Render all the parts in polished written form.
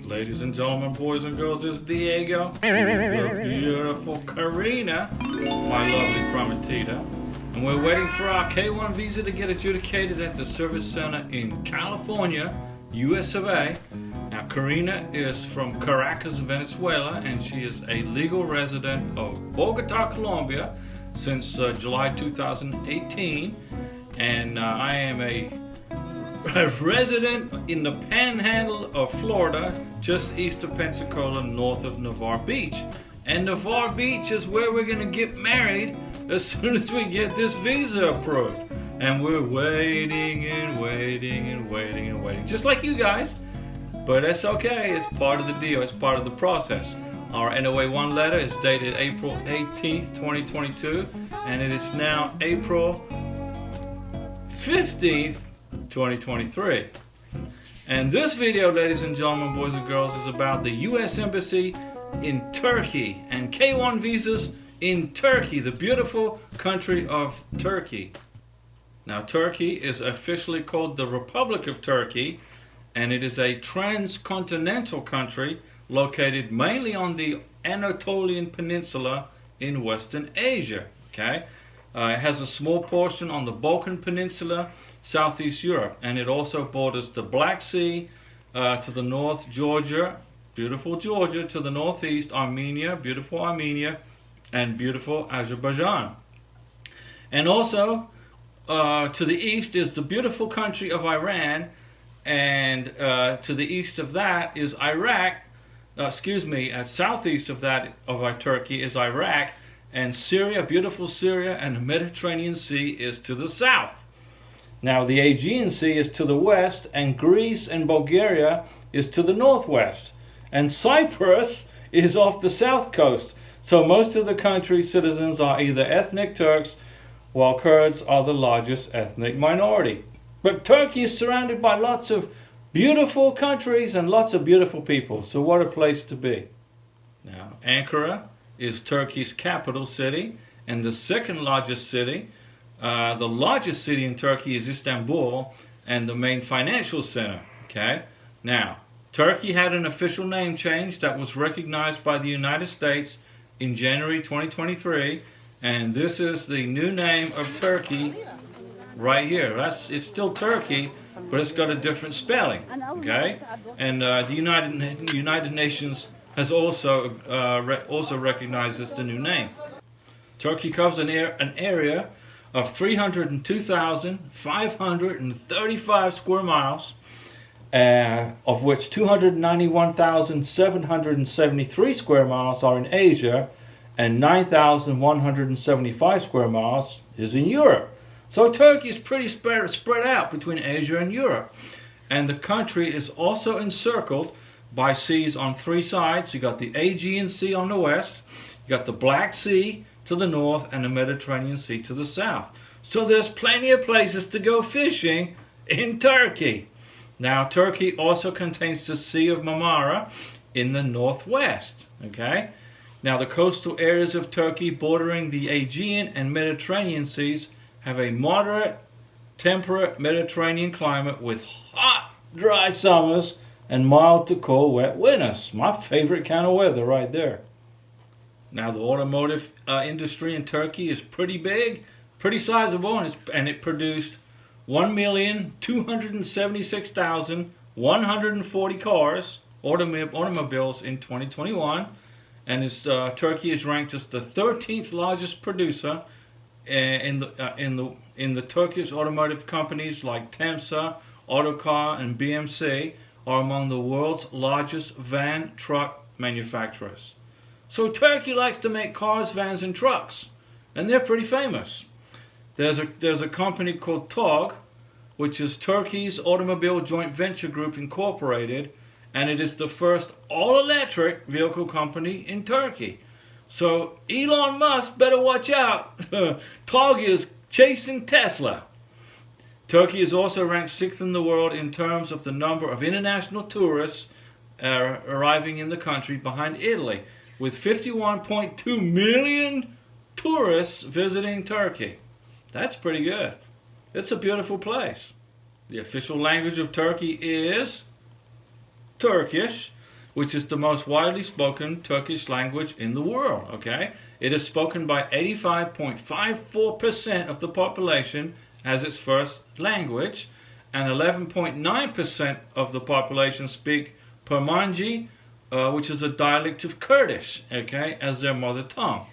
Ladies and gentlemen, boys and girls, it's Diego, the beautiful Karina, my lovely prometida. And we're waiting for our K1 visa to get adjudicated at the service center in California, US of A. Now, Karina is from Caracas, Venezuela, and she is a legal resident of Bogota, Colombia since July 2018. And I am a resident in the panhandle of Florida, just east of Pensacola, north of Navarre Beach. And Navarre Beach is where we're going to get married as soon as we get this visa approved. And we're waiting and waiting and waiting and waiting, just like you guys. But that's okay, it's part of the deal, it's part of the process. Our NOA-1 letter is dated April 18th, 2022, and it is now April 15th, 2023. And this video, ladies and gentlemen, boys and girls, is about the U.S. Embassy in Turkey and K1 visas in Turkey, the beautiful country of Turkey. Now, Turkey is officially called the Republic of Turkey, and it is a transcontinental country located mainly on the Anatolian Peninsula in Western Asia. Okay, it has a small portion on the Balkan Peninsula, Southeast Europe, and it also borders the Black Sea to the north, Georgia, beautiful Georgia, to the northeast, Armenia, beautiful Armenia, and beautiful Azerbaijan. And also to the east is the beautiful country of Iran, and to the east of that is Iraq. Southeast of that of Turkey is Iraq, and Syria, beautiful Syria, and the Mediterranean Sea is to the south. Now, the Aegean Sea is to the west, and Greece and Bulgaria is to the northwest. And Cyprus is off the south coast. So most of the country's citizens are either ethnic Turks, while Kurds are the largest ethnic minority. But Turkey is surrounded by lots of beautiful countries and lots of beautiful people. So what a place to be. Now, Ankara is Turkey's capital city and the second largest city. The largest city in Turkey is Istanbul, and the main financial center. Okay. Now, Turkey had an official name change that was recognized by the United States in January 2023, and this is the new name of Turkey right here. It's still Turkey, but it's got a different spelling. Okay. And the United Nations has also recognized this the new name. Turkey covers an area of 302,535 square miles, of which 291,773 square miles are in Asia, and 9,175 square miles is in Europe. So Turkey is pretty spread out between Asia and Europe. And the country is also encircled by seas on three sides. You got the Aegean Sea on the west, you got the Black Sea to the north, and the Mediterranean Sea to the south. So there's plenty of places to go fishing in Turkey. Now, Turkey also contains the Sea of Marmara in the northwest. Okay? Now, the coastal areas of Turkey bordering the Aegean and Mediterranean Seas have a moderate, temperate Mediterranean climate with hot, dry summers and mild to cold, wet winters. My favorite kind of weather right there. Now, the automotive industry in Turkey is pretty big, pretty sizable, and it produced 1,276,140 cars, automobiles in 2021, and Turkey is ranked as the 13th largest producer in the Turkish automotive companies like Temsa, Otokar, and BMC are among the world's largest van truck manufacturers. So Turkey likes to make cars, vans, and trucks, and they're pretty famous. There's a company called TOG, which is Turkey's Automobile Joint Venture Group Incorporated, and it is the first all-electric vehicle company in Turkey. So Elon Musk better watch out. TOG is chasing Tesla. Turkey is also ranked 6th in the world in terms of the number of international tourists arriving in the country, behind Italy, with 51.2 million tourists visiting Turkey. That's pretty good. It's a beautiful place. The official language of Turkey is Turkish, which is the most widely spoken Turkish language in the world, okay? It is spoken by 85.54% of the population as its first language, and 11.9% of the population speak Permanji, which is a dialect of Kurdish, okay, as their mother tongue.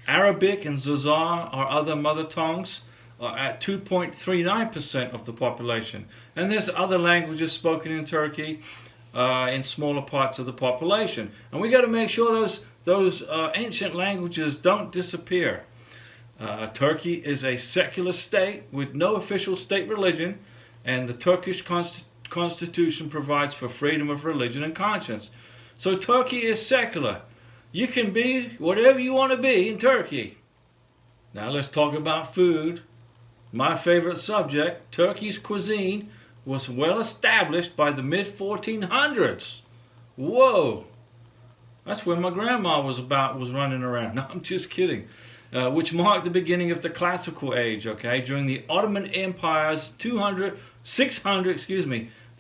Arabic and Zazar are other mother tongues at 2.39% of the population. And there's other languages spoken in Turkey in smaller parts of the population. And we got to make sure those ancient languages don't disappear. Turkey is a secular state with no official state religion, and the Turkish constitution provides for freedom of religion and conscience. So Turkey is secular. You can be whatever you want to be in Turkey. Now let's talk about food. My favorite subject, Turkey's cuisine, was well established by the mid-1400s. Whoa! That's when my grandma was running around. No, I'm just kidding. Which marked the beginning of the classical age, okay? During the Ottoman Empire's the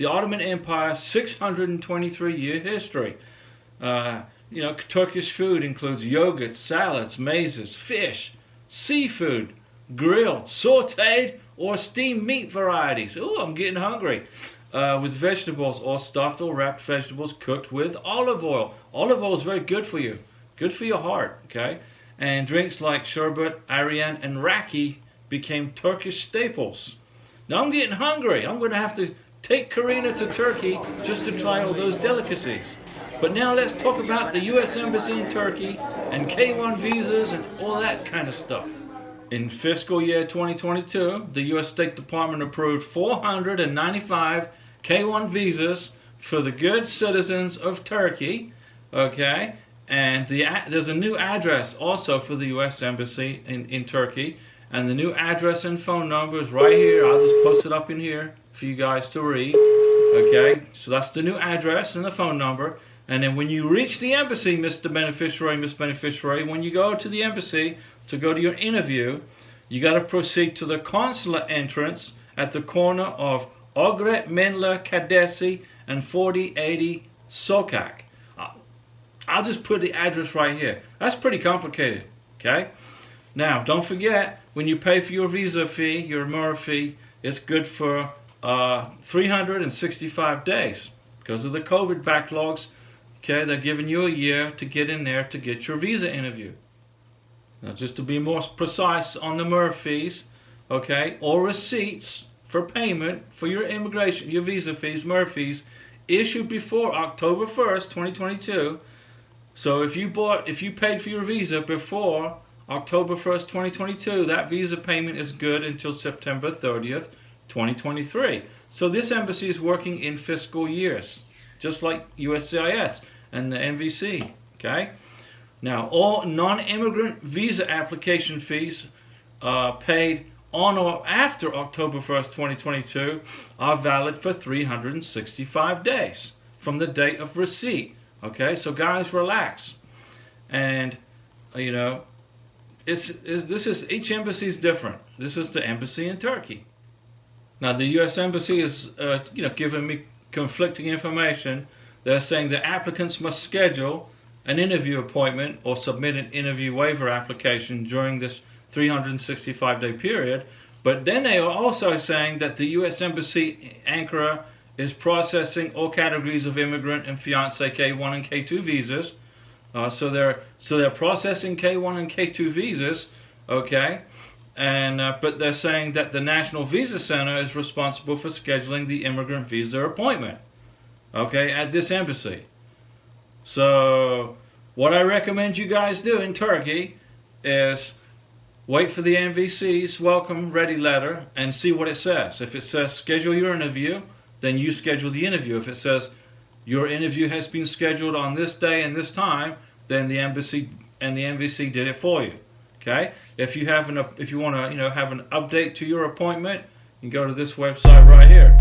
Ottoman Empire's 623-year history. Turkish food includes yogurt, salads, mazes, fish, seafood, grilled, sautéed, or steamed meat varieties. Ooh, I'm getting hungry. With vegetables, or stuffed or wrapped vegetables cooked with olive oil. Olive oil is very good for you. Good for your heart, okay? And drinks like sherbet, ayran, and raki became Turkish staples. Now I'm getting hungry. I'm going to have to take Karina to Turkey just to try all those delicacies. But now let's talk about the U.S. Embassy in Turkey and K-1 visas and all that kind of stuff. In fiscal year 2022, the U.S. State Department approved 495 K-1 visas for the good citizens of Turkey, okay? And there's a new address also for the U.S. Embassy in Turkey. And the new address and phone number is right here. I'll just post it up in here for you guys to read, okay? So that's the new address and the phone number. And then when you reach the embassy, Mr. Beneficiary, Miss Beneficiary, when you go to the embassy to go to your interview, you got to proceed to the consular entrance at the corner of Ogret Menla Kadesi and 4080 Sokak. I'll just put the address right here. That's pretty complicated, okay? Now, don't forget, when you pay for your visa fee, your MUR fee, it's good for 365 days. Because of the COVID backlogs, okay, they're giving you a year to get in there to get your visa interview. Now, just to be more precise on the MUR fees, okay, or receipts for payment for your immigration, your visa fees, MUR fees, issued before October 1st, 2022. So if you paid for your visa before October 1st, 2022, that visa payment is good until September 30th, 2023. So this embassy is working in fiscal years, just like USCIS and the MVC, okay? Now, all non-immigrant visa application fees paid on or after October 1st, 2022 are valid for 365 days from the date of receipt. Okay, so guys, relax. And, each embassy is different. This is the embassy in Turkey. Now, the U.S. Embassy is, giving me conflicting information. They're saying the applicants must schedule an interview appointment or submit an interview waiver application during this 365-day period. But then they are also saying that the U.S. Embassy Ankara is processing all categories of immigrant and fiancé K1 and K2 visas. So they're processing K1 and K2 visas, okay? And but they're saying that the National Visa Center is responsible for scheduling the immigrant visa appointment, okay, at this embassy. So what I recommend you guys do in Turkey is wait for the MVC's welcome ready letter and see what it says. If it says schedule your interview, then you schedule the interview. If it says your interview has been scheduled on this day and this time, then the embassy and the MVC did it for you. Okay? If you want to have an update to your appointment, you can go to this website right here,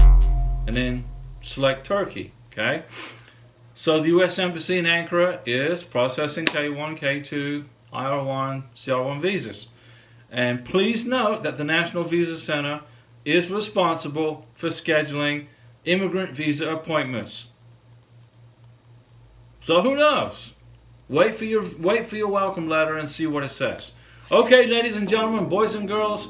and then select Turkey. Okay? So the U.S. Embassy in Ankara is processing K1, K2, IR1, CR1 visas, and please note that the National Visa Center is responsible for scheduling immigrant visa appointments. So who knows? Wait for your welcome letter and see what it says. Okay, ladies and gentlemen, boys and girls,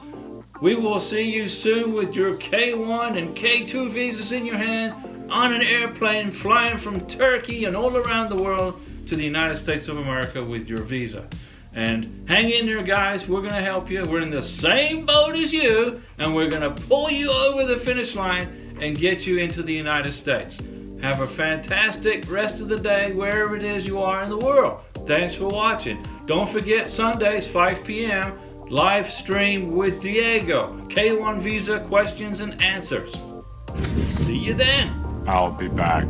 we will see you soon with your K1 and K2 visas in your hand on an airplane flying from Turkey and all around the world to the United States of America with your visa. And hang in there, guys. We're going to help you. We're in the same boat as you, and we're going to pull you over the finish line and get you into the United States. Have a fantastic rest of the day wherever it is you are in the world. Thanks for watching. Don't forget Sundays, 5 p.m., live stream with Diego. K1 visa questions and answers. See you then. I'll be back.